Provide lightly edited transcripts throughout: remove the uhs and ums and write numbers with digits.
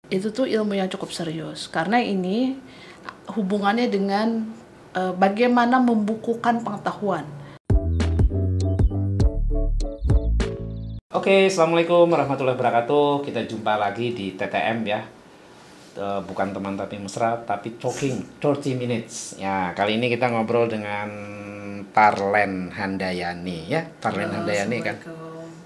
Itu tuh ilmu yang cukup serius karena ini hubungannya dengan bagaimana membukukan pengetahuan. Oke, assalamualaikum warahmatullahi wabarakatuh. Kita jumpa lagi di TTM ya. Bukan teman tapi mesra, tapi talking 30 minutes. Ya, kali ini kita ngobrol dengan Tarlen Handayani ya. Tarlen Handayani kan.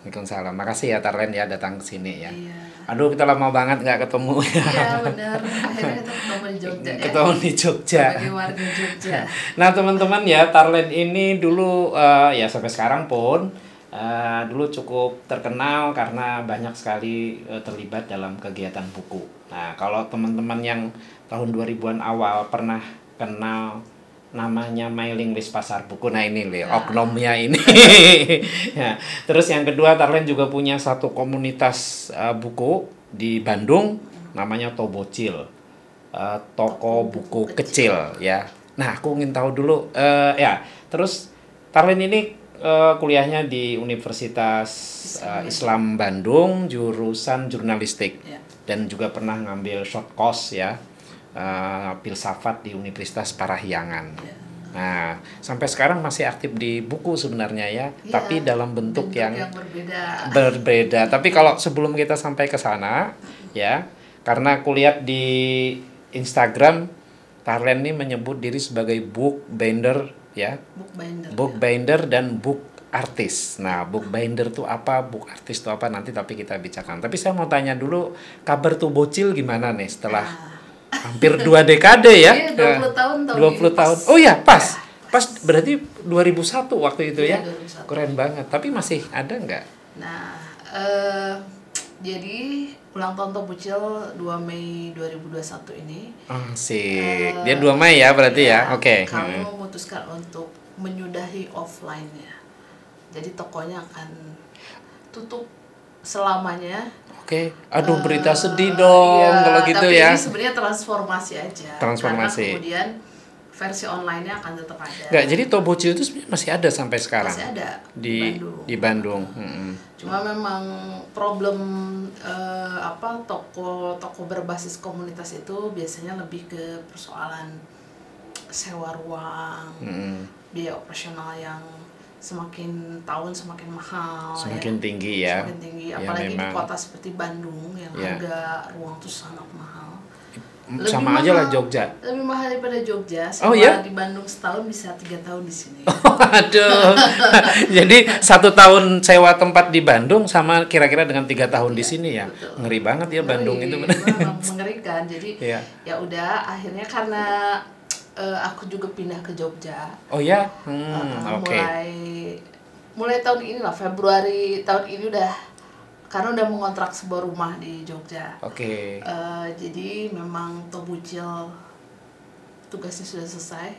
Waalaikumsalam. Makasih ya Tarlen ya datang ke sini ya. Iya. Aduh, kita lama banget nggak ketemu ya. Iya benar. Akhirnya kita ketemu di Jogja ya. Ketemu di Jogja. Sebagai warga Jogja. Nah teman-teman ya, Tarlen ini dulu ya sampai sekarang pun dulu cukup terkenal karena banyak sekali terlibat dalam kegiatan buku. Nah kalau teman-teman yang tahun 2000-an awal pernah kenal namanya mailing list pasar buku, nah ini oknumnya ini. Ya. Terus yang kedua, Tarlen juga punya satu komunitas buku di Bandung namanya Tobocil, toko buku kecil ya. Nah aku ingin tahu dulu ya. Terus Tarlen ini kuliahnya di Universitas Islam Bandung jurusan jurnalistik ya. Dan juga pernah ngambil short course ya. Filsafat di Universitas Parahyangan. Ya. Nah, sampai sekarang masih aktif di buku sebenarnya ya, tapi dalam bentuk yang berbeda. Tapi kalau sebelum kita sampai ke sana ya, karena kulihat di Instagram Tarlen ini menyebut diri sebagai book binder ya. Book binder dan book artis. Nah, book binder tuh apa, book artis tuh apa nanti tapi kita bicarakan. Tapi saya mau tanya dulu kabar Tobocil gimana nih setelah hampir 2 dekade ya. 20 tahun 20 tahun. Oh ya, pas. Pas berarti 2001 waktu itu ya. 2001. Keren banget. Tapi masih ada nggak? Nah, jadi ulang tahun Tobocil 2 Mei 2021 ini. Asik. Dia 2 Mei ya berarti ya. Oke. Kami memutuskan untuk menyudahi offline-nya. Jadi tokonya akan tutup selamanya. Oke, aduh berita sedih dong kalau gitu tapi ya. Tapi ini sebenarnya transformasi aja. Transformasi. Karena kemudian versi online-nya akan tetap ada. Nggak, jadi Tobocil itu sebenarnya masih ada sampai sekarang. Masih ada di Bandung. Cuma memang problem toko berbasis komunitas itu biasanya lebih ke persoalan sewa ruang, biaya operasional yang semakin tahun semakin mahal, semakin tinggi ya. Semakin tinggi, apalagi di kota seperti Bandung yang harga ruang tuh sangat mahal. Sama aja lah Jogja. Lebih mahal daripada Jogja. Di Bandung setahun bisa 3 tahun di sini. Aduh. Jadi 1 tahun sewa tempat di Bandung sama kira-kira dengan 3 tahun di sini ya. Betul. Ngeri banget ya Bandung itu. Mengerikan. Jadi ya udah akhirnya karena aku juga pindah ke Jogja. Oh ya? Mulai tahun ini lah, Februari tahun ini karena udah mengontrak sebuah rumah di Jogja. Oke. Jadi memang Tobocil tugasnya sudah selesai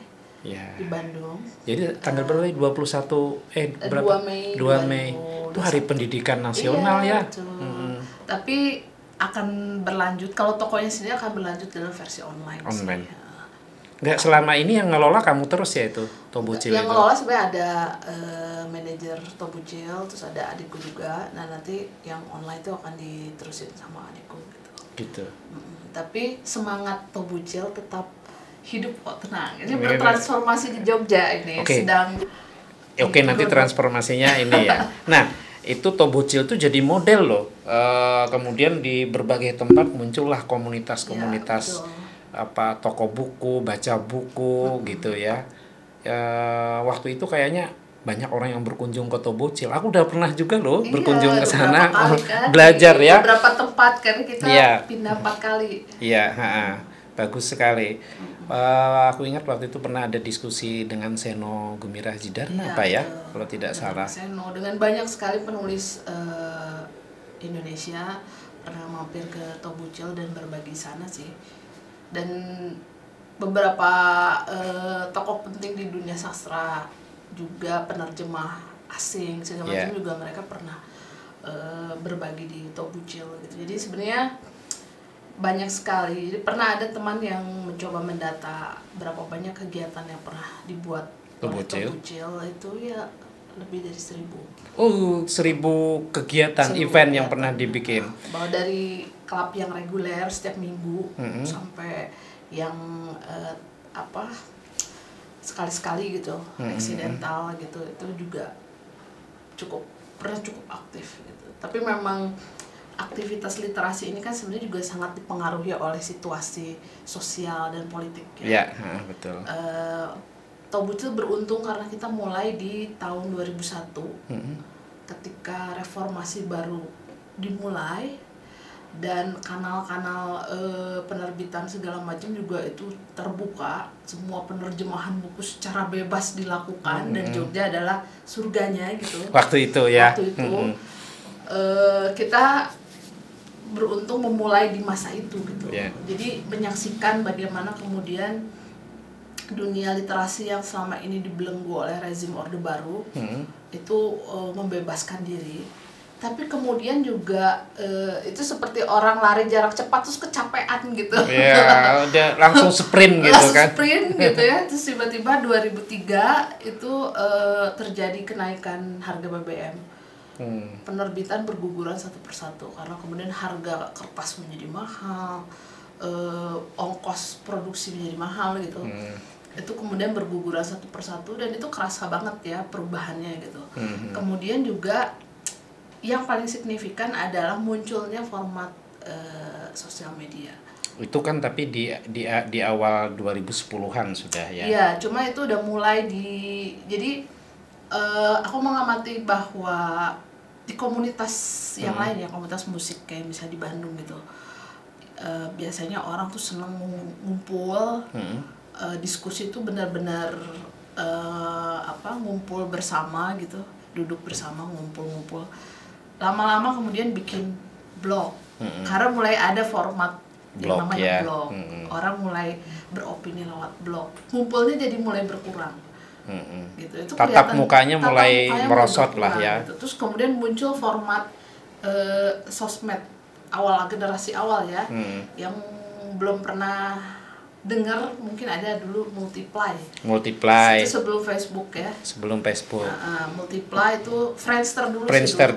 di Bandung. Jadi tanggal berapa? 2 Mei. Itu Hari Pendidikan Nasional ya. Tapi akan berlanjut, kalau tokonya sendiri akan berlanjut dalam versi online. Nggak, selama ini yang ngelola kamu terus ya itu Tobocil yang itu? ngelola sebenarnya ada manajer Tobocil, terus ada adikku juga. Nah nanti yang online itu akan diterusin sama adikku gitu. Tapi semangat Tobocil tetap hidup kok, tenang. Ini bertransformasi di Jogja ini. Sedang nanti transformasinya ini ya. Nah itu Tobocil tuh jadi model loh. Kemudian di berbagai tempat muncullah komunitas-komunitas toko buku, baca buku gitu ya. Waktu itu kayaknya banyak orang yang berkunjung ke Tobocil. Aku udah pernah juga loh berkunjung ke sana, belajar ya. Beberapa tempat kan kita pindah 4 kali. Iya, bagus sekali. Aku ingat waktu itu pernah ada diskusi dengan Seno Gembira Jidarna kalau tidak salah. Seno dengan banyak sekali penulis Indonesia pernah mampir ke Tobocil dan berbagi sana sih. Dan beberapa tokoh penting di dunia sastra juga penerjemah asing segala macam juga mereka pernah berbagi di Tobocil gitu. Jadi sebenarnya banyak sekali. Jadi pernah ada teman yang mencoba mendata berapa banyak kegiatan yang pernah dibuat Tobocil itu ya lebih dari 1.000. Oh, 1.000 kegiatan event yang pernah dibikin. Bahwa dari klub yang reguler setiap minggu sampai yang sekali-sekali gitu, eksidental gitu, itu juga pernah cukup aktif gitu. Tapi memang aktivitas literasi ini kan sebenarnya juga sangat dipengaruhi oleh situasi sosial dan politik ya. Betul. Tobucil beruntung karena kita mulai di tahun 2001 ketika reformasi baru dimulai dan kanal-kanal penerbitan segala macam juga itu terbuka, semua penerjemahan buku secara bebas dilakukan dan Jogja adalah surganya gitu waktu itu ya. Waktu itu kita beruntung memulai di masa itu gitu. Jadi menyaksikan bagaimana kemudian dunia literasi yang selama ini dibelenggu oleh rezim Orde Baru itu membebaskan diri. Tapi kemudian juga itu seperti orang lari jarak cepat terus kecapean gitu. Iya, udah langsung sprint gitu kan. Sprint gitu ya. Terus tiba-tiba 2003 itu terjadi kenaikan harga BBM. Penerbitan berguguran satu persatu karena kemudian harga kertas menjadi mahal, ongkos produksi menjadi mahal gitu. Itu kemudian berguguran satu persatu dan itu kerasa banget ya perubahannya gitu. Kemudian juga yang paling signifikan adalah munculnya format sosial media. Itu kan tapi di awal 2010-an sudah ya. Iya, cuma itu udah mulai jadi aku mengamati bahwa di komunitas yang lain ya, komunitas musik kayak misalnya di Bandung gitu, biasanya orang tuh seneng ngumpul, diskusi itu benar-benar ngumpul bersama gitu, duduk bersama ngumpul-ngumpul. Lama-lama kemudian bikin blog, karena mulai ada format yang namanya blog. Orang mulai beropini lewat blog, ngumpulnya jadi mulai berkurang. Gitu. Itu tatap mukanya mulai merosot lah ya. Gitu. Terus kemudian muncul format sosmed generasi awal ya, yang belum pernah dengar, mungkin ada dulu Multiply. Itu sebelum Facebook ya. Multiply itu Friendster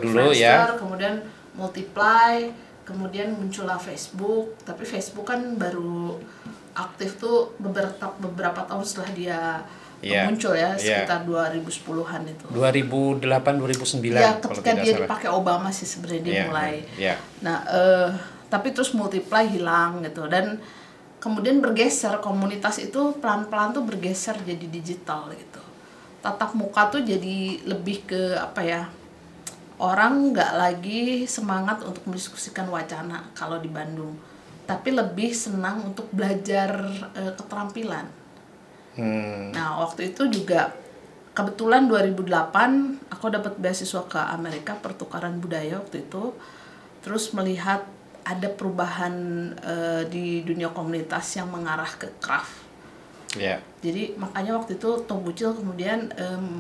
dulu ya. Kemudian Multiply, kemudian muncullah Facebook. Tapi Facebook kan baru aktif tuh beberapa tahun setelah dia muncul ya, sekitar 2010-an itu. 2008 2009 ya, ketika dia dipakai Obama sih sebenarnya dia mulai. Nah, tapi terus Multiply hilang gitu, dan kemudian bergeser, komunitas itu pelan-pelan tuh bergeser jadi digital gitu. Tatap muka tuh jadi lebih ke orang nggak lagi semangat untuk mendiskusikan wacana kalau di Bandung, tapi lebih senang untuk belajar keterampilan. Nah, waktu itu juga kebetulan 2008 aku dapat beasiswa ke Amerika, pertukaran budaya waktu itu. Terus melihat ada perubahan di dunia komunitas yang mengarah ke craft. Jadi makanya waktu itu Tobucil kemudian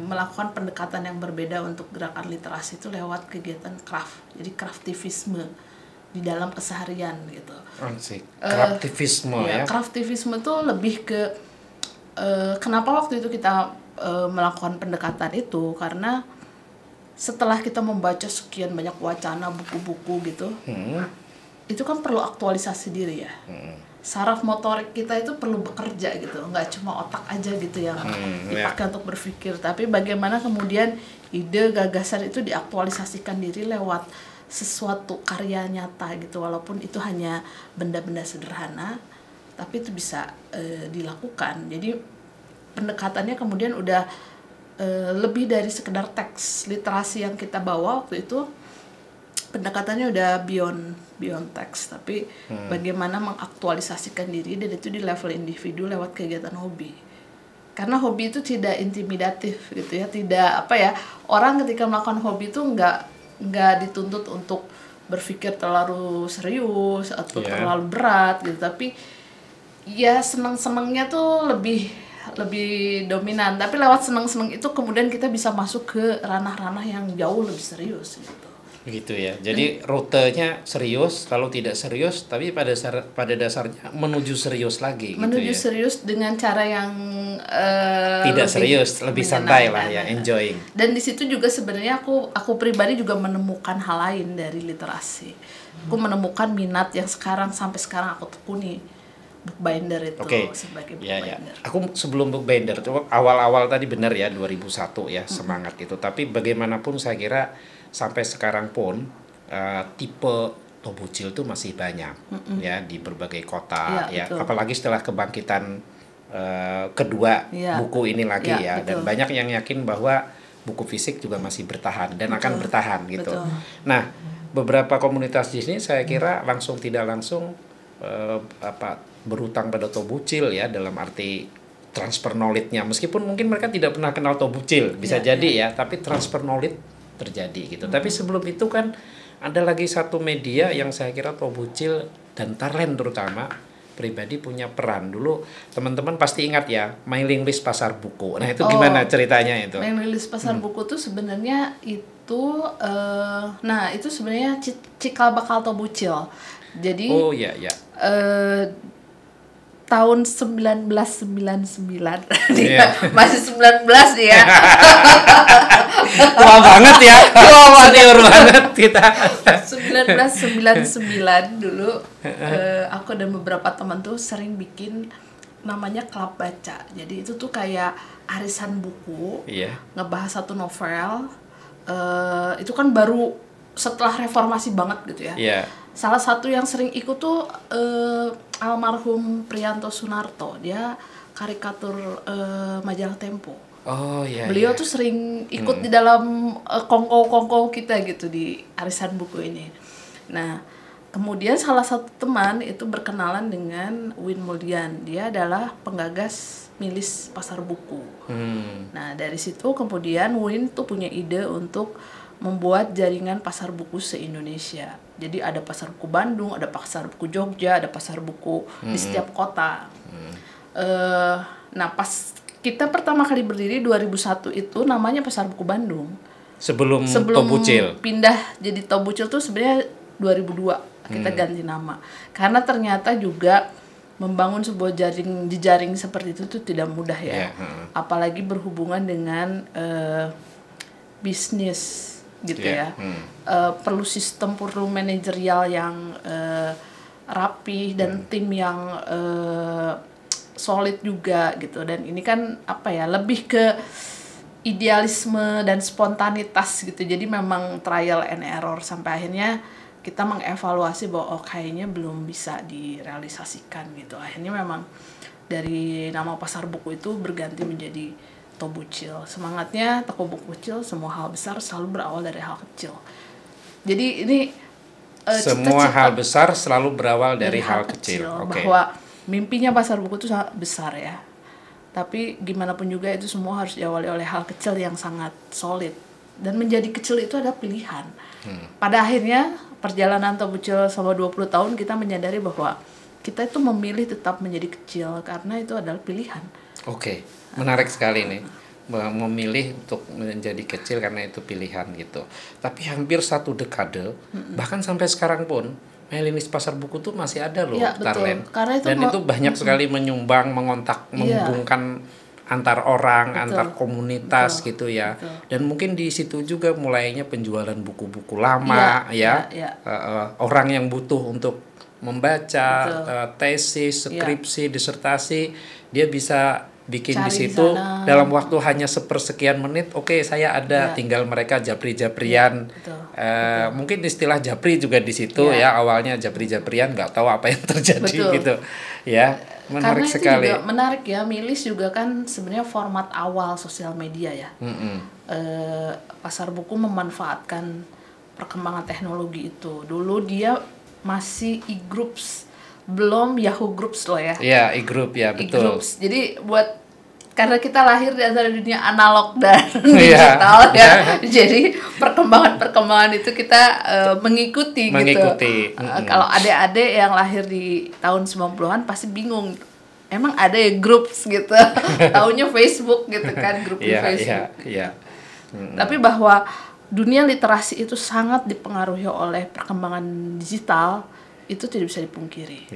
melakukan pendekatan yang berbeda untuk gerakan literasi itu lewat kegiatan craft. Jadi craftivisme di dalam keseharian gitu. Craftivisme ya. Craftivisme itu lebih ke kenapa waktu itu kita melakukan pendekatan itu, karena setelah kita membaca sekian banyak wacana, buku-buku gitu, itu kan perlu aktualisasi diri ya. Saraf motorik kita itu perlu bekerja gitu, nggak cuma otak aja gitu yang dipakai untuk berpikir, tapi bagaimana kemudian ide, gagasan itu diaktualisasikan diri lewat sesuatu karya nyata gitu, walaupun itu hanya benda-benda sederhana, tapi itu bisa dilakukan. Jadi pendekatannya kemudian udah lebih dari sekedar teks. Literasi yang kita bawa waktu itu pendekatannya udah beyond teks, tapi bagaimana mengaktualisasikan diri, dan itu di level individu lewat kegiatan hobi. Karena hobi itu tidak intimidatif gitu ya, tidak orang ketika melakukan hobi itu nggak dituntut untuk berpikir terlalu serius atau terlalu berat gitu, tapi ya seneng-senengnya tuh lebih dominan. Tapi lewat seneng-seneng itu kemudian kita bisa masuk ke ranah-ranah yang jauh lebih serius gitu ya. Jadi rutenya serius, kalau tidak serius, tapi pada dasarnya menuju serius lagi. Menuju serius dengan cara yang tidak serius, lebih santai lah ya, enjoying. Dan di situ juga sebenarnya aku pribadi juga menemukan hal lain dari literasi. aku menemukan minat yang sampai sekarang aku tekuni, bookbinder itu. Oke. Sebagai Ya, ya. bookbinder. Aku sebelum bookbinder itu awal-awal tadi benar ya 2001 ya semangat itu. Tapi bagaimanapun saya kira sampai sekarang pun tipe Tobuchil itu masih banyak ya di berbagai kota ya. Betul. Apalagi setelah kebangkitan kedua buku ini lagi ya. Dan Betul. banyak yang yakin bahwa buku fisik juga masih bertahan dan akan bertahan gitu. Betul. Nah, beberapa komunitas di sini saya kira langsung tidak langsung berutang pada Tobuchil ya, dalam arti transfer knowledge-nya, meskipun mungkin mereka tidak pernah kenal Tobuchil, bisa jadi ya, tapi transfer knowledge terjadi gitu. Tapi sebelum itu kan ada lagi satu media yang saya kira Tobuchil dan Tarlen terutama pribadi punya peran. Dulu teman-teman pasti ingat ya, mailing list pasar buku. Nah itu gimana ceritanya itu? Mailing list pasar buku tuh sebenarnya itu itu sebenarnya cikal bakal Tobuchil. Jadi tahun 1999 masih 19 ya. Tua banget ya. Senior banget kita. 1999 dulu aku dan beberapa teman tuh sering bikin namanya klub baca. Jadi itu tuh kayak arisan buku, ngebahas satu novel. Itu kan baru setelah reformasi banget gitu ya. Salah satu yang sering ikut tuh almarhum Priyanto Sunarto. Dia karikatur majalah Tempo. Beliau tuh sering ikut di dalam kongko-kongko kita gitu di arisan buku ini. Nah, kemudian salah satu teman itu berkenalan dengan Win Muldian. Dia adalah penggagas milis pasar buku. Nah, dari situ kemudian Win tuh punya ide untuk membuat jaringan pasar buku se-Indonesia. Jadi ada pasar buku Bandung, ada pasar buku Jogja, ada pasar buku di setiap kota. Nah, pas kita pertama kali berdiri 2001 itu namanya Pasar Buku Bandung. Sebelum Tobuchil pindah jadi Tobuchil tuh sebenarnya 2002 kita ganti nama. Karena ternyata juga membangun sebuah jejaring seperti itu tuh tidak mudah ya. Apalagi berhubungan dengan bisnis gitu ya. Perlu sistem, perlu manajerial yang rapi dan tim yang solid juga gitu. Dan ini kan lebih ke idealisme dan spontanitas gitu. Jadi memang trial and error sampai akhirnya kita mengevaluasi bahwa kayaknya belum bisa direalisasikan gitu. Akhirnya memang dari nama pasar buku itu berganti menjadi Tobuchil. Semangatnya toko buku kecil, semua hal besar selalu berawal dari hal kecil. Jadi ini semua hal besar selalu berawal dari hal kecil. Bahwa mimpinya pasar buku itu sangat besar ya. Tapi gimana pun juga itu semua harus diawali oleh hal kecil yang sangat solid. Dan menjadi kecil itu adalah pilihan. Pada akhirnya perjalanan Tobuchil selama 20 tahun kita menyadari bahwa kita itu memilih tetap menjadi kecil karena itu adalah pilihan. Menarik sekali nih, memilih untuk menjadi kecil karena itu pilihan gitu. Tapi hampir 1 dekade, bahkan sampai sekarang pun mailing list pasar buku tuh masih ada loh, Tarlen. Dan itu banyak sekali menyumbang, menghubungkan antar orang, antar komunitas gitu ya. Dan mungkin di situ juga mulainya penjualan buku-buku lama orang yang butuh untuk membaca tesis, skripsi, disertasi, dia bisa bikin di situ dalam waktu hanya sepersekian menit. Saya ada, tinggal mereka japri-japrian. Mungkin istilah japri juga di situ ya, awalnya japri-japrian nggak tahu apa yang terjadi gitu ya. Menarik sekali. Juga menarik ya, milis juga kan sebenarnya format awal sosial media ya. Pasar buku memanfaatkan perkembangan teknologi itu. Dulu dia masih e-groups, belum Yahoo Groups loh ya. Iya, e-group ya, betul. E-groups. Jadi karena kita lahir di antara dunia analog dan digital ya. Jadi perkembangan itu kita mengikuti gitu. Kalau adik-adik yang lahir di tahun 90-an pasti bingung. Emang ada ya groups gitu. Taunya Facebook gitu kan, grup di Facebook. Tapi bahwa dunia literasi itu sangat dipengaruhi oleh perkembangan digital, itu tidak bisa dipungkiri.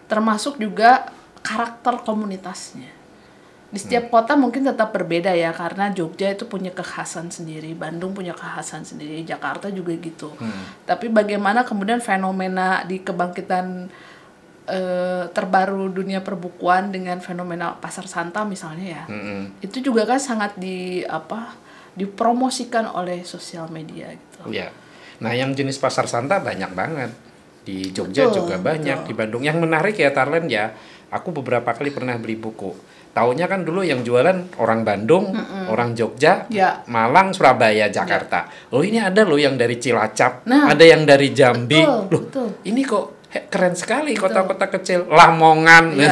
Termasuk juga karakter komunitasnya. Di setiap kota mungkin tetap berbeda ya, karena Jogja itu punya kekhasan sendiri, Bandung punya kekhasan sendiri, Jakarta juga gitu. Tapi bagaimana kemudian fenomena di kebangkitan terbaru dunia perbukuan dengan fenomena pasar Santa misalnya ya, itu juga kan sangat dipromosikan oleh sosial media gitu. Ya. Nah, yang jenis pasar Santa banyak banget. Di Jogja juga banyak, di Bandung. Yang menarik ya Tarlen ya, aku beberapa kali pernah beli buku. Taunya kan dulu yang jualan orang Bandung, orang Jogja, Ya. Malang, Surabaya, Jakarta. Oh, ini ada loh yang dari Cilacap, Nah, ada yang dari Jambi. betul, Loh, betul. ini kok keren sekali kota-kota kecil. Lamongan. Iya,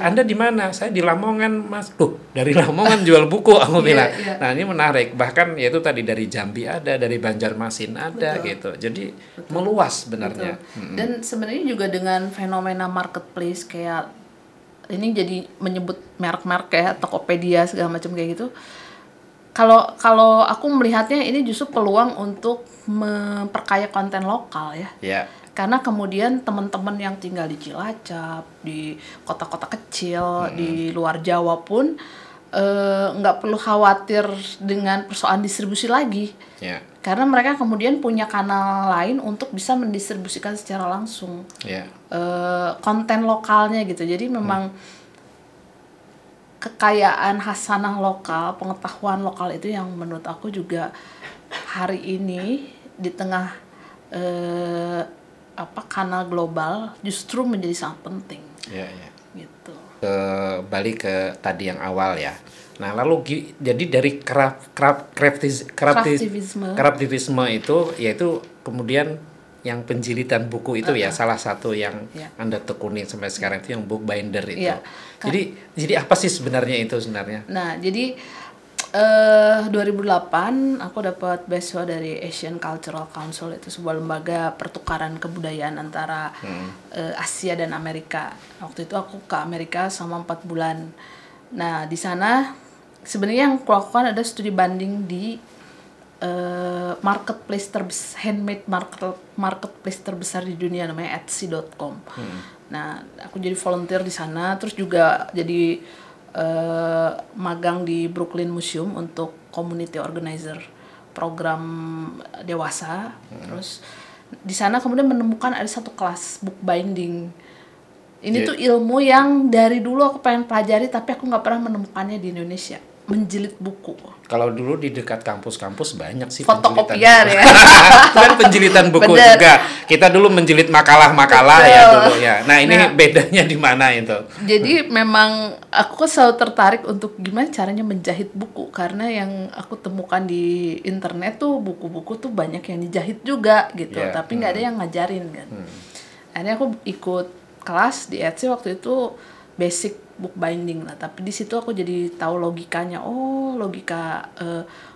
Anda di mana? Saya di Lamongan, Mas. Loh, dari Lamongan jual buku, aku bilang. Iya. Nah, ini menarik. Bahkan yaitu tadi dari Jambi ada, dari Banjarmasin ada gitu. Jadi meluas sebenarnya. Dan sebenarnya juga dengan fenomena marketplace kayak ini, jadi menyebut merek-merek kayak Tokopedia segala macam kayak gitu. Kalau aku melihatnya ini justru peluang untuk memperkaya konten lokal ya. Ya. Karena kemudian teman-teman yang tinggal di Cilacap, di kota-kota kecil, di luar Jawa pun nggak perlu khawatir dengan persoalan distribusi lagi. Ya. Karena mereka kemudian punya kanal lain untuk bisa mendistribusikan secara langsung konten lokalnya gitu. Jadi memang kekayaan khasanah lokal, pengetahuan lokal itu yang menurut aku juga hari ini di tengah kanal global justru menjadi sangat penting. Ya. Gitu. Balik ke tadi yang awal ya. Nah, lalu jadi dari craftivisme itu yaitu kemudian yang penjilitan buku itu ya salah satu yang Anda tekuni sampai sekarang itu yang bookbinder itu. Jadi apa sih sebenarnya itu sebenarnya? Nah, jadi 2008 aku dapat beasiswa dari Asian Cultural Council, itu sebuah lembaga pertukaran kebudayaan antara Asia dan Amerika. Waktu itu aku ke Amerika selama 4 bulan. Nah, di sana sebenarnya yang aku lakukan ada studi banding di marketplace handmade marketplace terbesar di dunia, namanya Etsy.com. Nah, aku jadi volunteer di sana, terus juga jadi magang di Brooklyn Museum untuk community organizer program dewasa. Terus di sana kemudian menemukan ada satu kelas bookbinding. Ini tuh ilmu yang dari dulu aku pengen pelajari tapi aku nggak pernah menemukannya di Indonesia. Menjilid buku. Kalau dulu di dekat kampus-kampus banyak sih fotokopian ya. Itu kan penjilitan buku juga. Kita dulu menjilid makalah-makalah ya dulu ya. Nah, ini bedanya di mana itu? Jadi memang aku selalu tertarik untuk gimana caranya menjahit buku, karena yang aku temukan di internet tuh buku-buku tuh banyak yang dijahit juga gitu, tapi nggak ada yang ngajarin kan. Akhirnya aku ikut kelas di Etsy waktu itu, basic bookbinding lah, tapi di situ aku jadi tahu logikanya. Oh, logika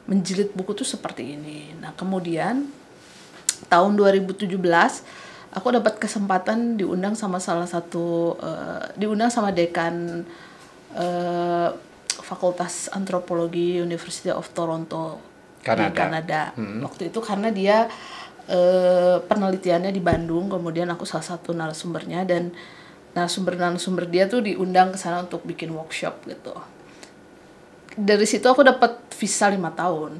menjilid buku tuh seperti ini. Nah, kemudian tahun 2017 aku dapat kesempatan diundang sama diundang sama dekan Fakultas Antropologi University of Toronto di Kanada. Waktu itu karena dia penelitiannya di Bandung, kemudian aku salah satu narasumbernya, dan narasumber dia tuh diundang ke sana untuk bikin workshop gitu. Dari situ aku dapat visa 5 tahun.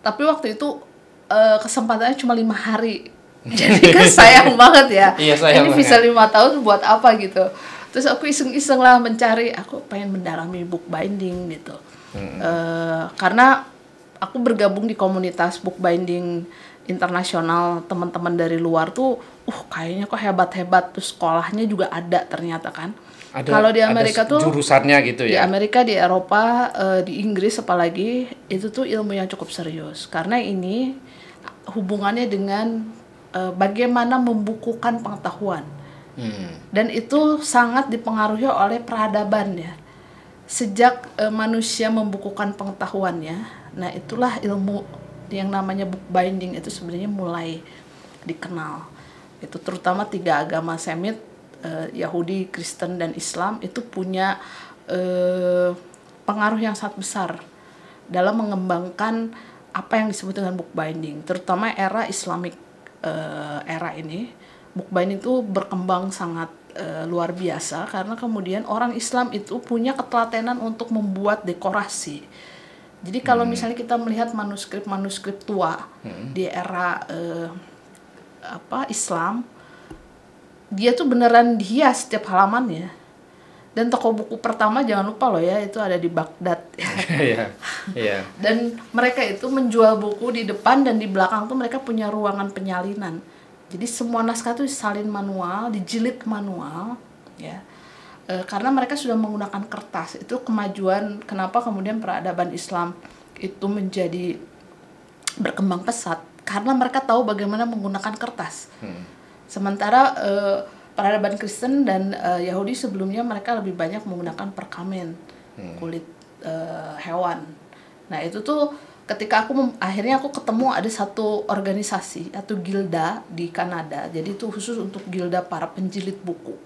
Tapi waktu itu kesempatannya cuma 5 hari. Jadi kan sayang banget ya. Iya, sayang ini visa 5 tahun buat apa gitu. Terus aku iseng-iseng lah mencari, aku pengen mendalami bookbinding gitu. Karena aku bergabung di komunitas bookbinding internasional, teman-teman dari luar tuh kayaknya kok hebat-hebat, terus sekolahnya juga ada ternyata kan. Kalau di Amerika tuh jurusannya gitu ya. Di Amerika, di Eropa, di Inggris apalagi, itu tuh ilmu yang cukup serius, karena ini hubungannya dengan bagaimana membukukan pengetahuan. Dan itu sangat dipengaruhi oleh peradaban ya. Sejak manusia membukukan pengetahuannya, nah itulah ilmu yang namanya bookbinding itu sebenarnya mulai dikenal. Itu terutama 3 agama Semit, Yahudi, Kristen, dan Islam itu punya pengaruh yang sangat besar dalam mengembangkan apa yang disebut dengan bookbinding. Terutama era Islamic era ini, bookbinding itu berkembang sangat luar biasa karena kemudian orang Islam itu punya ketelatenan untuk membuat dekorasi. Jadi kalau misalnya kita melihat manuskrip tua di era Islam, dia tuh beneran dihias setiap halamannya. Dan toko buku pertama jangan lupa loh ya, itu ada di Baghdad. Iya. Dan mereka itu menjual buku di depan dan di belakang tuh mereka punya ruangan penyalinan. Jadi semua naskah itu disalin manual, dijilid manual, ya. Karena mereka sudah menggunakan kertas. Itu kemajuan kenapa kemudian peradaban Islam itu menjadi berkembang pesat karena mereka tahu bagaimana menggunakan kertas. Sementara peradaban Kristen dan Yahudi sebelumnya mereka lebih banyak menggunakan perkamen, kulit hewan. Nah itu tuh ketika akhirnya aku ketemu ada satu organisasi atau gilda di Kanada. Jadi itu khusus untuk gilda para penjilid buku.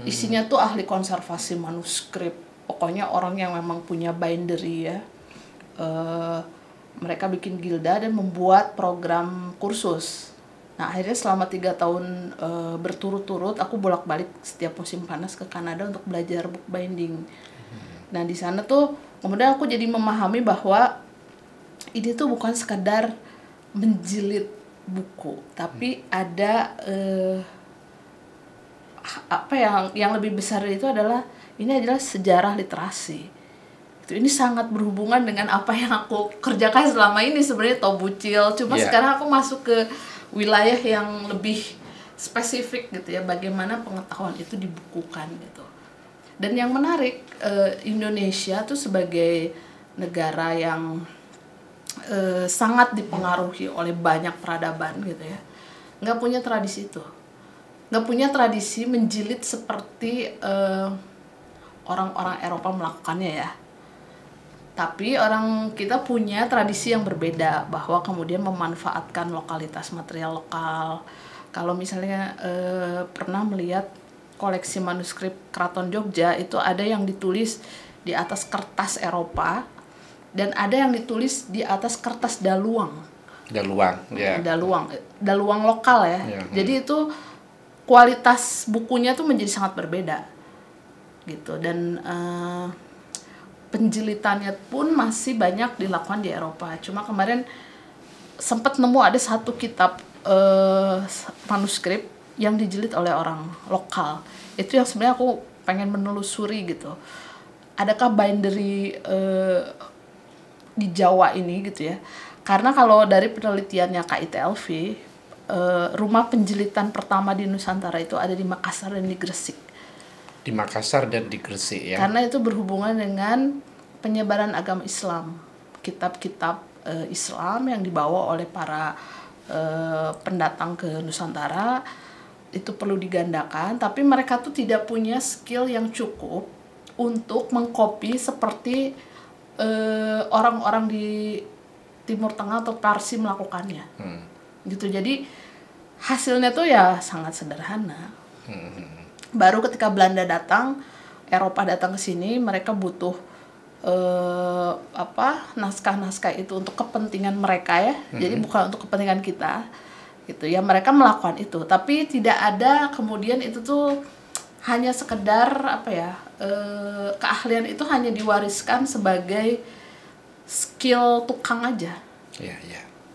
Isinya tuh ahli konservasi manuskrip. Pokoknya orang yang memang punya bindery ya. Mereka bikin gilda dan membuat program kursus. Nah akhirnya selama 3 tahun berturut-turut aku bolak-balik setiap musim panas ke Kanada untuk belajar bookbinding. Nah di sana tuh kemudian aku jadi memahami bahwa ini tuh bukan sekadar menjilid buku, tapi ada yang lebih besar itu adalah ini adalah sejarah literasi. Ini sangat berhubungan dengan apa yang aku kerjakan selama ini sebenarnya Tobucil. Cuma sekarang aku masuk ke wilayah yang lebih spesifik gitu ya, bagaimana pengetahuan itu dibukukan gitu. Dan yang menarik, Indonesia tuh sebagai negara yang sangat dipengaruhi oleh banyak peradaban gitu ya, nggak punya tradisi itu, nggak punya tradisi menjilid seperti orang-orang Eropa melakukannya ya. Tapi orang kita punya tradisi yang berbeda, bahwa kemudian memanfaatkan lokalitas material lokal. Kalau misalnya pernah melihat koleksi manuskrip Keraton Jogja, itu ada yang ditulis di atas kertas Eropa dan ada yang ditulis di atas kertas daluang. Daluang lokal ya. Jadi itu kualitas bukunya tuh menjadi sangat berbeda gitu. Dan penjilitannya pun masih banyak dilakukan di Eropa. Cuma kemarin sempat nemu ada satu kitab manuskrip yang dijilid oleh orang lokal. Itu yang sebenarnya aku pengen menelusuri gitu. Adakah bindery di Jawa ini gitu ya? Karena kalau dari penelitiannya KITLV, rumah penjilitan pertama di Nusantara itu ada di Makassar dan di Gresik. Di Makassar dan di Gresik ya. Karena itu berhubungan dengan penyebaran agama Islam, kitab-kitab Islam yang dibawa oleh para pendatang ke Nusantara itu perlu digandakan, tapi mereka tuh tidak punya skill yang cukup untuk mengcopy seperti orang-orang di Timur Tengah atau Parsi melakukannya. Gitu. Jadi hasilnya tuh ya sangat sederhana. Baru ketika Belanda datang, Eropa datang ke sini, mereka butuh naskah-naskah itu untuk kepentingan mereka ya. Jadi bukan untuk kepentingan kita. Gitu ya, mereka melakukan itu, tapi tidak ada kemudian itu tuh hanya sekedar keahlian itu hanya diwariskan sebagai skill tukang aja.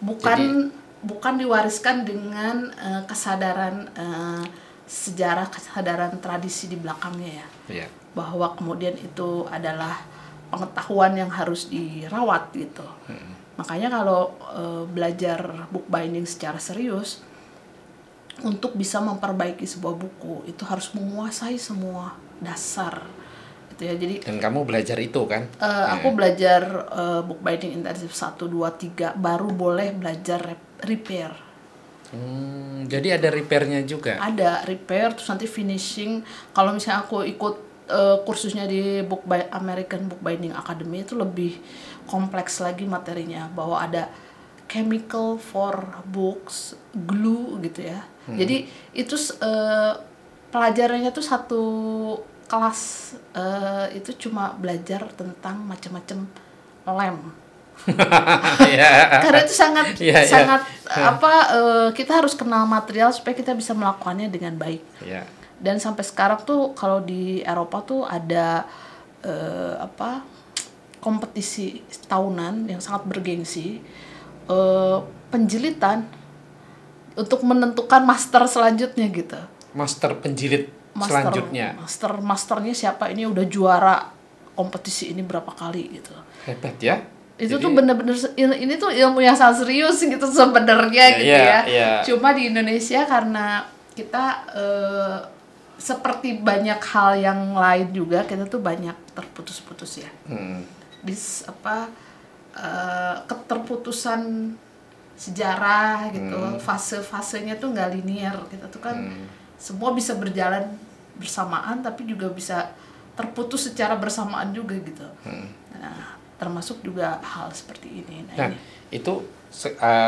Bukan diwariskan dengan kesadaran sejarah, kesadaran tradisi di belakangnya ya. Bahwa kemudian itu adalah pengetahuan yang harus dirawat gitu. Makanya kalau belajar bookbinding secara serius, untuk bisa memperbaiki sebuah buku itu harus menguasai semua dasar gitu ya. Jadi dan kamu belajar itu kan? Aku belajar bookbinding intensif 1, 2, 3 baru boleh belajar repair. Jadi ada repairnya juga? Ada repair, terus nanti finishing. Kalau misalnya aku ikut kursusnya di American Bookbinding Academy, itu lebih kompleks lagi materinya, bahwa ada chemical for books, glue gitu ya. Jadi itu pelajarannya tuh satu kelas itu cuma belajar tentang macam-macam lem. Karena itu sangat kita harus kenal material supaya kita bisa melakukannya dengan baik. Dan sampai sekarang tuh kalau di Eropa tuh ada kompetisi tahunan yang sangat bergengsi, penjilitan untuk menentukan master selanjutnya gitu. Master penjilid selanjutnya. Masternya siapa, ini udah juara kompetisi ini berapa kali gitu. Hebat ya. Itu tuh bener-bener ini tuh ilmu yang sangat serius gitu sebenarnya gitu ya. Cuma di Indonesia karena kita seperti banyak hal yang lain juga, kita tuh banyak terputus-putus ya. Keterputusan sejarah gitu, fase-fasenya tuh nggak linear. Kita tuh kan semua bisa berjalan bersamaan tapi juga bisa terputus secara bersamaan juga gitu. Nah, termasuk juga hal seperti ini. Nah itu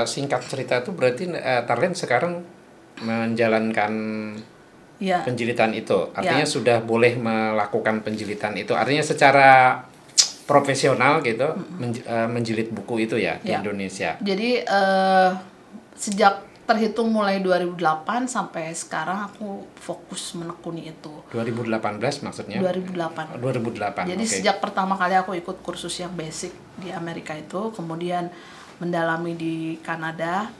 singkat cerita itu berarti Tarlen sekarang menjalankan penjilitan itu, artinya sudah boleh melakukan penjilitan itu, artinya secara profesional gitu menjilid buku itu ya di Indonesia. Jadi sejak terhitung mulai 2008 sampai sekarang aku fokus menekuni itu. 2018 maksudnya? 2008. 2008. Jadi sejak pertama kali aku ikut kursus yang basic di Amerika itu, kemudian mendalami di Kanada.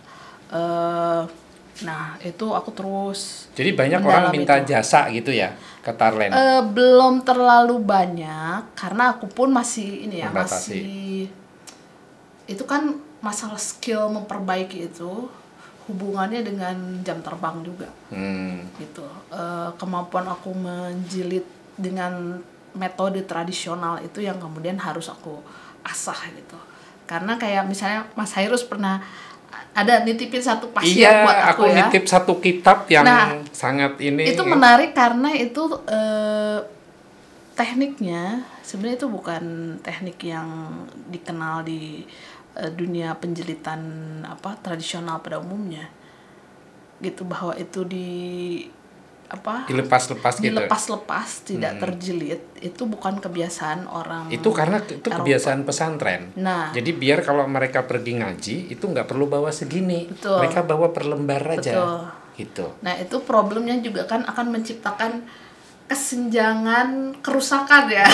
Nah itu aku terus. Jadi banyak orang minta jasa gitu ya ke Tarlen? Belum terlalu banyak karena aku pun masih ini ya, masih itu kan masalah skill memperbaiki itu hubungannya dengan jam terbang juga gitu. Kemampuan aku menjilid dengan metode tradisional itu yang kemudian harus aku asah gitu. Karena kayak misalnya Mas Hairus pernah ada nitipin satu pasien buat aku ya. Iya, aku nitip satu kitab yang sangat ini. Itu menarik karena itu tekniknya sebenarnya itu bukan teknik yang dikenal di dunia penjilitan tradisional pada umumnya. Gitu, bahwa itu dilepas-lepas gitu. Dilepas-lepas, tidak terjilid, itu bukan kebiasaan orang. Itu karena itu kebiasaan pesantren. Nah, jadi biar kalau mereka pergi ngaji itu nggak perlu bawa segini. Betul. Mereka bawa per lembar aja. Betul. Gitu. Nah, itu problemnya juga kan akan menciptakan kesenjangan kerusakan ya.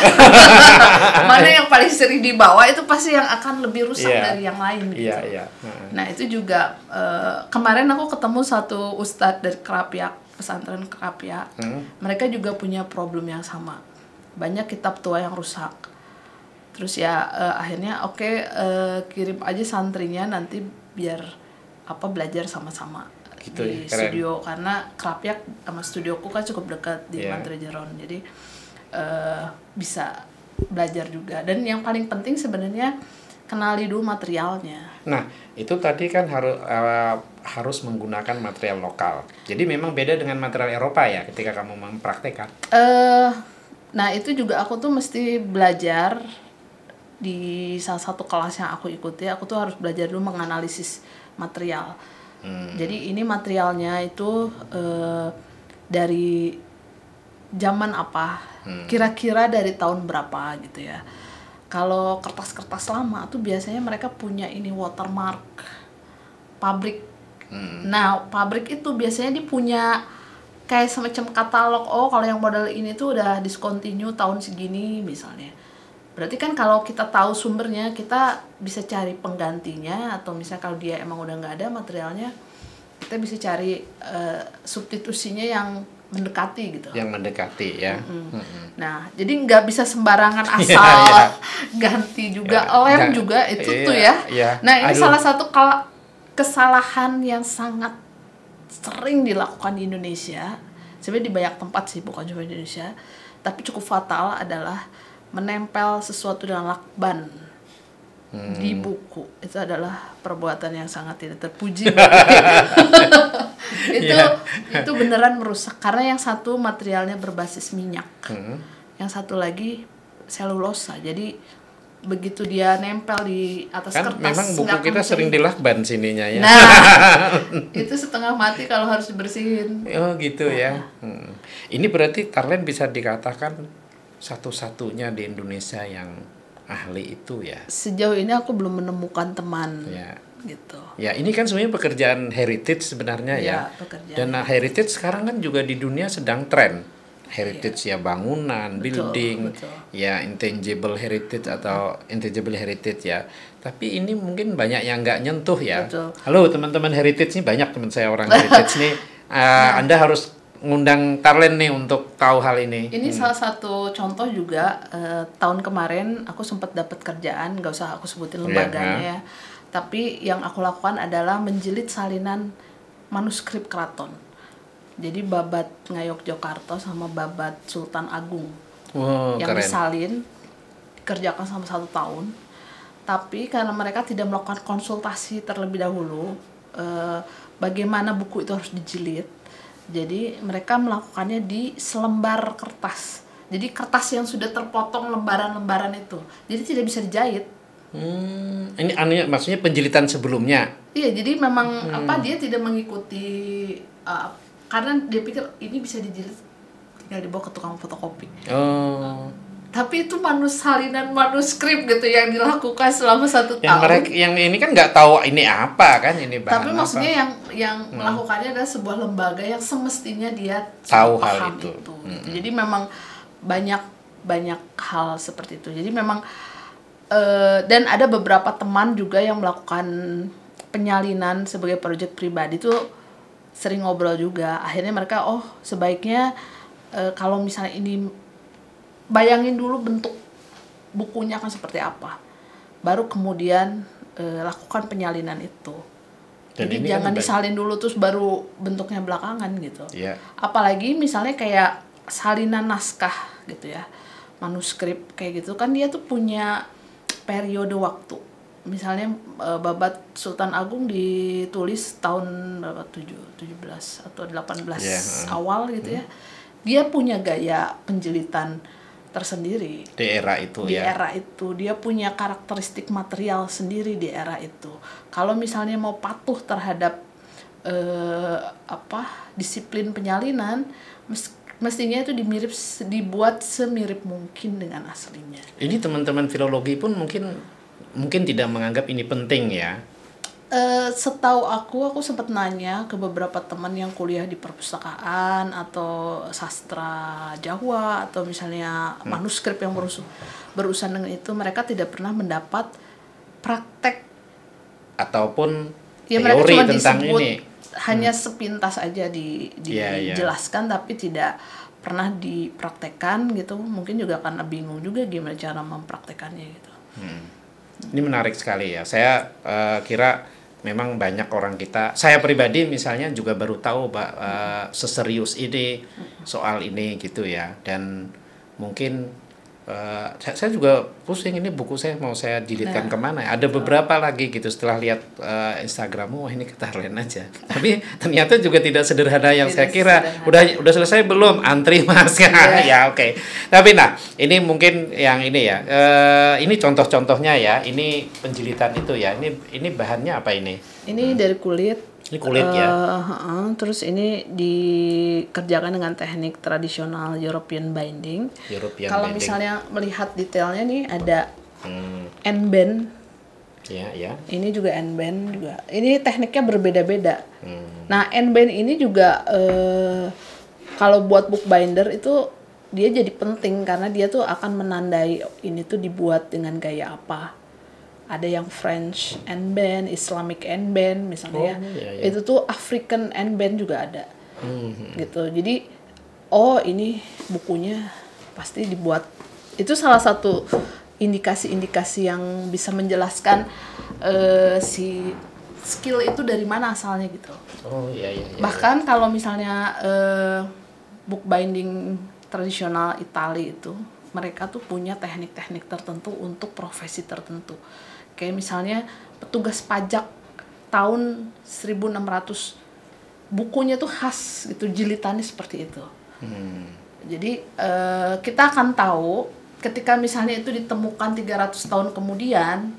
Mana yang paling sering dibawa itu pasti yang akan lebih rusak dari yang lain gitu. Nah, itu juga kemarin aku ketemu satu ustadz dari Kerapiak, pesantren Kerapiak. Mereka juga punya problem yang sama. Banyak kitab tua yang rusak. Terus ya akhirnya kirim aja santrinya nanti biar belajar sama-sama gitu, di studio, karena Kerapiak sama studioku kan cukup dekat di Mantrejeron. Jadi bisa belajar juga. Dan yang paling penting sebenarnya kenali dulu materialnya. Nah, itu tadi kan harus menggunakan material lokal. Jadi memang beda dengan material Eropa ya ketika kamu mempraktekkan. Nah, itu juga aku tuh mesti belajar di salah satu kelas yang aku ikuti. Aku tuh harus belajar dulu menganalisis material. Jadi ini materialnya itu dari zaman apa? Kira-kira dari tahun berapa gitu ya. Kalau kertas-kertas lama tuh biasanya mereka punya ini watermark pabrik. Nah, pabrik itu biasanya dia punya kayak semacam katalog. Oh, kalau yang model ini tuh udah discontinue tahun segini misalnya. Berarti kan kalau kita tahu sumbernya, kita bisa cari penggantinya, atau misalnya kalau dia emang udah nggak ada materialnya, kita bisa cari substitusinya yang mendekati gitu. Yang mendekati ya. Nah, jadi nggak bisa sembarangan asal ganti juga. Lem juga itu tuh ya. Nah, ini salah satu kesalahan yang sangat sering dilakukan di Indonesia. Sebenarnya di banyak tempat sih, bukan cuma di Indonesia. Tapi cukup fatal adalah menempel sesuatu dengan lakban di buku. Itu adalah perbuatan yang sangat tidak terpuji. Itu beneran merusak, karena yang satu materialnya berbasis minyak, yang satu lagi selulosa. Jadi begitu dia nempel di atas kan kertas, memang buku kita sering dilakban sininya ya. Nah, itu setengah mati kalau harus dibersihin. Oh gitu ya. Ini berarti Tarlen bisa dikatakan satu-satunya di Indonesia yang ahli itu ya. Sejauh ini aku belum menemukan teman gitu. Ya, ini kan sebenarnya pekerjaan heritage sebenarnya ya. Pekerjaan. Dan heritage sekarang kan juga di dunia sedang tren. Heritage ya bangunan, building, betul. ya intangible heritage atau intangible heritage ya. Tapi ini mungkin banyak yang nggak nyentuh ya. Betul. Halo teman-teman heritage nih, banyak teman saya orang heritage nih. Anda harus ngundang Tarlen nih untuk tahu hal ini. Ini salah satu contoh juga, tahun kemarin aku sempat dapat kerjaan, nggak usah aku sebutin lembaganya ya. Tapi yang aku lakukan adalah menjilid salinan manuskrip keraton. Jadi Babat Ngayogyakarta sama Babat Sultan Agung. Wow, yang keren. disalin, dikerjakan selama 1 tahun. Tapi karena mereka tidak melakukan konsultasi terlebih dahulu, bagaimana buku itu harus dijilid. Jadi mereka melakukannya di selembar kertas. Jadi kertas yang sudah terpotong lembaran-lembaran itu. Jadi tidak bisa dijahit. Ini anehnya, maksudnya penjilitan sebelumnya. Iya, jadi memang dia tidak mengikuti karena dia pikir ini bisa dijilid tinggal dibawa ke tukang fotokopi. Oh. Tapi itu salinan manuskrip gitu yang dilakukan selama 1 tahun. Yang ini kan nggak tahu ini apa kan, ini bahan Tapi apa. maksudnya yang melakukannya adalah sebuah lembaga yang semestinya dia Tahu hal paham itu. Jadi memang banyak hal seperti itu. Jadi memang dan ada beberapa teman juga yang melakukan penyalinan sebagai proyek pribadi tuh sering ngobrol juga. Akhirnya mereka sebaiknya kalau misalnya ini bayangin dulu bentuk bukunya akan seperti apa. Baru kemudian lakukan penyalinan itu. Dan jadi ini jangan kan disalin dulu terus baru bentuknya belakangan gitu. Iya. Apalagi misalnya kayak salinan naskah gitu ya. Manuskrip kayak gitu kan dia tuh punya periode waktu. Misalnya Babat Sultan Agung ditulis tahun berapa, 17 atau 18 awal gitu ya. Dia punya gaya penjilitan tersendiri. Di era itu Di era itu dia punya karakteristik material sendiri di era itu. Kalau misalnya mau patuh terhadap disiplin penyalinan, mestinya itu dibuat semirip mungkin dengan aslinya. Ini teman-teman filologi pun mungkin tidak menganggap ini penting ya. Setahu aku sempat nanya ke beberapa teman yang kuliah di perpustakaan atau sastra Jawa atau misalnya manuskrip yang berurusan dengan itu, mereka tidak pernah mendapat praktek ataupun mereka teori cuma tentang disebut, ini. Hanya sepintas aja dijelaskan, tapi tidak pernah dipraktekkan gitu. Mungkin juga karena bingung juga gimana cara mempraktekannya gitu. Ini menarik sekali ya. Saya kira memang banyak orang kita, saya pribadi misalnya juga baru tahu seserius ini soal ini gitu ya. Dan mungkin saya juga pusing, ini buku saya mau saya jilidkan kemana. Ada beberapa lagi gitu setelah lihat Instagrammu, wah ini ke Tarlen aja. Tapi ternyata juga tidak sederhana yang saya kira. Udah selesai belum? Antri mas. Ya oke. Tapi ini mungkin yang ini ya. Ini contoh-contohnya ya. Ini penjilitan itu ya. Ini bahannya apa ini? Ini dari kulit. Ini kulit ya. Terus ini dikerjakan dengan teknik tradisional European binding. Kalau misalnya melihat detailnya nih ada N-band. Ya. Ini juga N-band juga. Ini tekniknya berbeda-beda. Nah, N-band ini juga kalau buat bookbinder itu dia jadi penting karena dia tuh akan menandai ini tuh dibuat dengan gaya apa. Ada yang French N-band, Islamic N-band misalnya. Iya. Itu tuh African N-band juga ada. Gitu. Jadi ini bukunya pasti dibuat. Itu salah satu indikasi-indikasi yang bisa menjelaskan si skill itu dari mana asalnya gitu. Iya. Bahkan kalau misalnya bookbinding tradisional Italia itu, mereka tuh punya teknik-teknik tertentu untuk profesi tertentu. Kayak misalnya petugas pajak tahun 1600, bukunya tuh khas gitu, jilitannya seperti itu. Jadi kita akan tahu ketika misalnya itu ditemukan 300 tahun kemudian,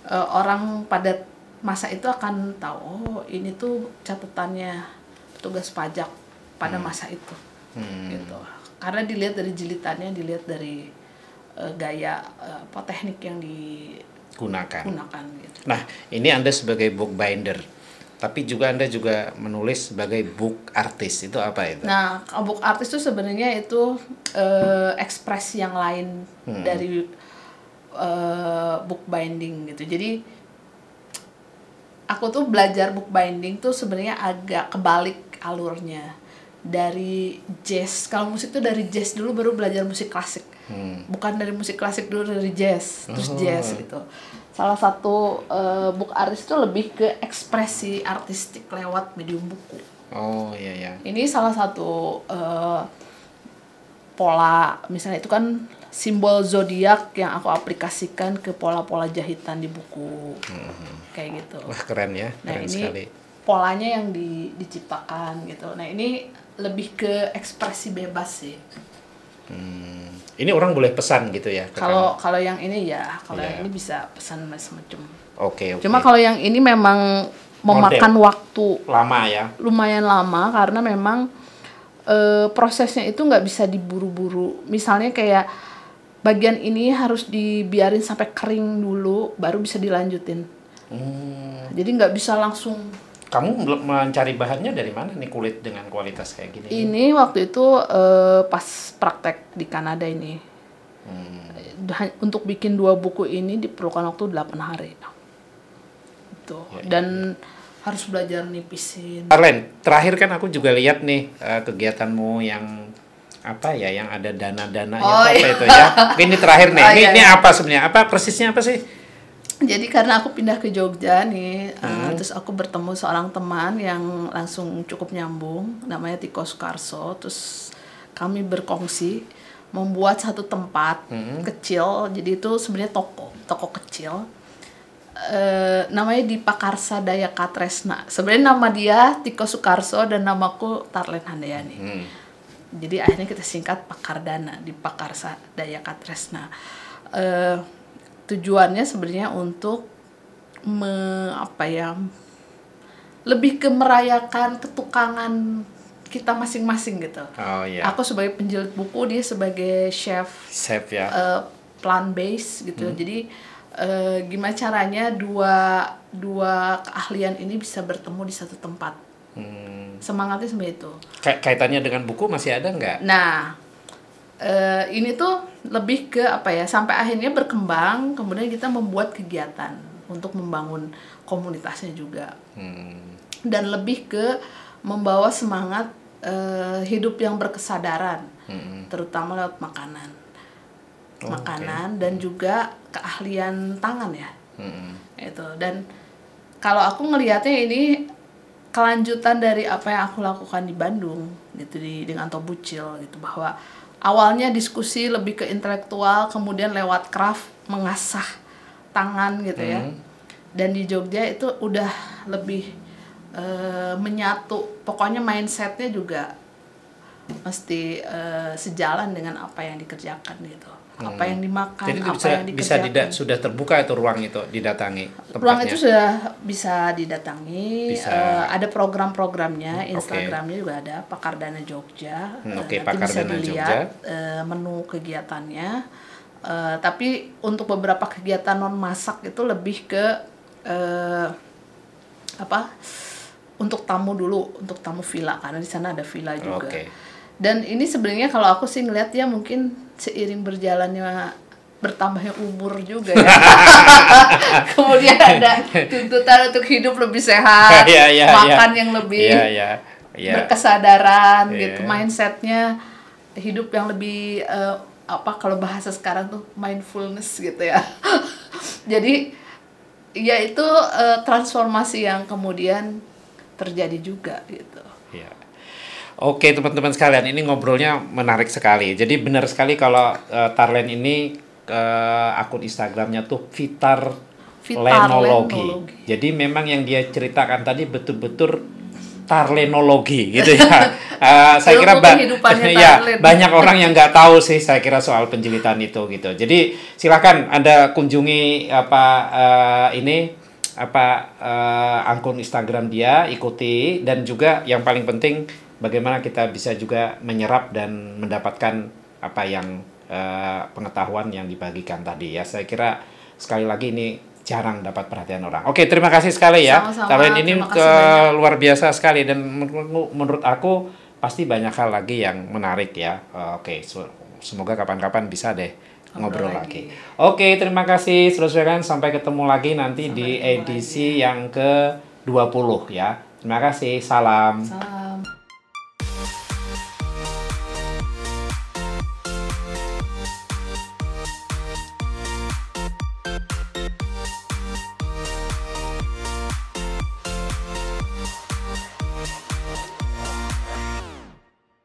orang pada masa itu akan tahu ini tuh catatannya petugas pajak pada masa itu. Gitu. Karena dilihat dari jilitannya, dilihat dari gaya teknik yang gunakan. Gitu. Nah, ini Anda sebagai bookbinder, tapi juga Anda juga menulis sebagai book artist. Itu apa itu? Nah, book artist itu sebenarnya itu ekspresi yang lain dari book binding gitu. Jadi aku tuh belajar book binding tuh sebenarnya agak kebalik alurnya. Dari jazz, kalau musik tuh dari jazz dulu baru belajar musik klasik. Bukan dari musik klasik dulu, dari jazz, terus jazz gitu. Salah satu book artist itu lebih ke ekspresi artistik lewat medium buku. Oh iya ya. Ini salah satu pola, misalnya itu kan simbol zodiak yang aku aplikasikan ke pola-pola jahitan di buku. Kayak gitu. Wah, keren ya, Nah, keren ini sekali. polanya yang diciptakan gitu. Nah, ini lebih ke ekspresi bebas sih. Ini orang boleh pesan gitu ya? ke kamu? Kalau yang ini ya, kalau Iya. yang ini bisa pesan macam-macam. Oke. Cuma kalau yang ini memang memakan waktu lama ya. lumayan lama karena memang prosesnya itu nggak bisa diburu-buru. Misalnya kayak bagian ini harus dibiarin sampai kering dulu, baru bisa dilanjutin. Jadi nggak bisa langsung. Kamu mencari bahannya dari mana nih, kulit dengan kualitas kayak gini? Ini waktu itu pas praktek di Kanada ini. Untuk bikin 2 buku ini diperlukan waktu 8 hari. Gitu. Dan harus belajar nipisin. Arlen, terakhir kan aku juga lihat nih kegiatanmu yang apa ya, yang ada dana-dana apa itu ya. Ini terakhir nih. Ini apa sebenarnya? Apa persisnya apa sih? Jadi karena aku pindah ke Jogja nih, terus aku bertemu seorang teman yang langsung cukup nyambung, namanya Tiko Sukarso. Terus kami berkongsi membuat satu tempat kecil, jadi itu sebenarnya toko kecil. Namanya di Pakarsa Daya Katresna. Sebenarnya nama dia Tiko Sukarso dan namaku Tarlen Handayani. Jadi akhirnya kita singkat Pakardana di Pakarsa Daya Katresna. Tujuannya sebenarnya untuk lebih ke merayakan ketukangan kita masing-masing gitu. Oh iya. Aku sebagai penjilid buku, dia sebagai chef ya. Plant based gitu. Jadi gimana caranya dua keahlian ini bisa bertemu di satu tempat. Semangatnya seperti itu. Kaitannya dengan buku masih ada nggak? Nah, ini tuh lebih ke sampai akhirnya berkembang, kemudian kita membuat kegiatan untuk membangun komunitasnya juga. Dan lebih ke membawa semangat hidup yang berkesadaran, terutama lewat makanan. Makanan dan juga keahlian tangan ya. Itu. Dan kalau aku ngelihatnya ini kelanjutan dari apa yang aku lakukan di Bandung gitu, dengan Tobucil gitu, bahwa awalnya diskusi lebih ke intelektual, kemudian lewat craft mengasah tangan gitu ya. Dan di Jogja itu udah lebih menyatu, pokoknya mindsetnya juga mesti sejalan dengan apa yang dikerjakan gitu. Apa yang dimakan, jadi apa yang dikerjakan. sudah terbuka itu ruang itu didatangi tempatnya. Ruang itu sudah bisa didatangi. Ada program-programnya, Instagramnya juga ada, Pakardana Jogja. Nanti Pakardana bisa dilihat menu kegiatannya. Tapi untuk beberapa kegiatan non masak itu lebih ke untuk tamu dulu, untuk tamu villa, karena di sana ada villa juga. Dan ini sebenarnya kalau aku sih ngeliat ya, mungkin seiring berjalannya bertambahnya umur juga ya. Kemudian ada tuntutan untuk hidup lebih sehat, makan yang lebih berkesadaran gitu, mindsetnya hidup yang lebih kalau bahasa sekarang tuh mindfulness gitu ya. Jadi ya itu transformasi yang kemudian terjadi juga gitu. Oke teman-teman sekalian, ini ngobrolnya menarik sekali. Jadi benar sekali kalau Tarlen ini akun Instagramnya tuh Vitar Lenologi. Jadi memang yang dia ceritakan tadi betul-betul Tarlenologi gitu ya. Saya kira banyak orang yang nggak tahu sih, saya kira soal penjilitan itu gitu. Jadi silakan Anda kunjungi akun Instagram dia, ikuti, dan juga yang paling penting bagaimana kita bisa juga menyerap dan mendapatkan apa yang pengetahuan yang dibagikan tadi ya. Saya kira sekali lagi ini jarang dapat perhatian orang. Oke, terima kasih sekali ya. Sama-sama, Talent ini terima kasih banyak. luar biasa sekali dan menurut aku pasti banyak hal lagi yang menarik ya. Oke, semoga kapan-kapan bisa deh ngobrol lagi. Oke, terima kasih saudara-saudara, sampai ketemu lagi nanti di edisi yang ke-20 ya. Terima kasih, salam. Salam.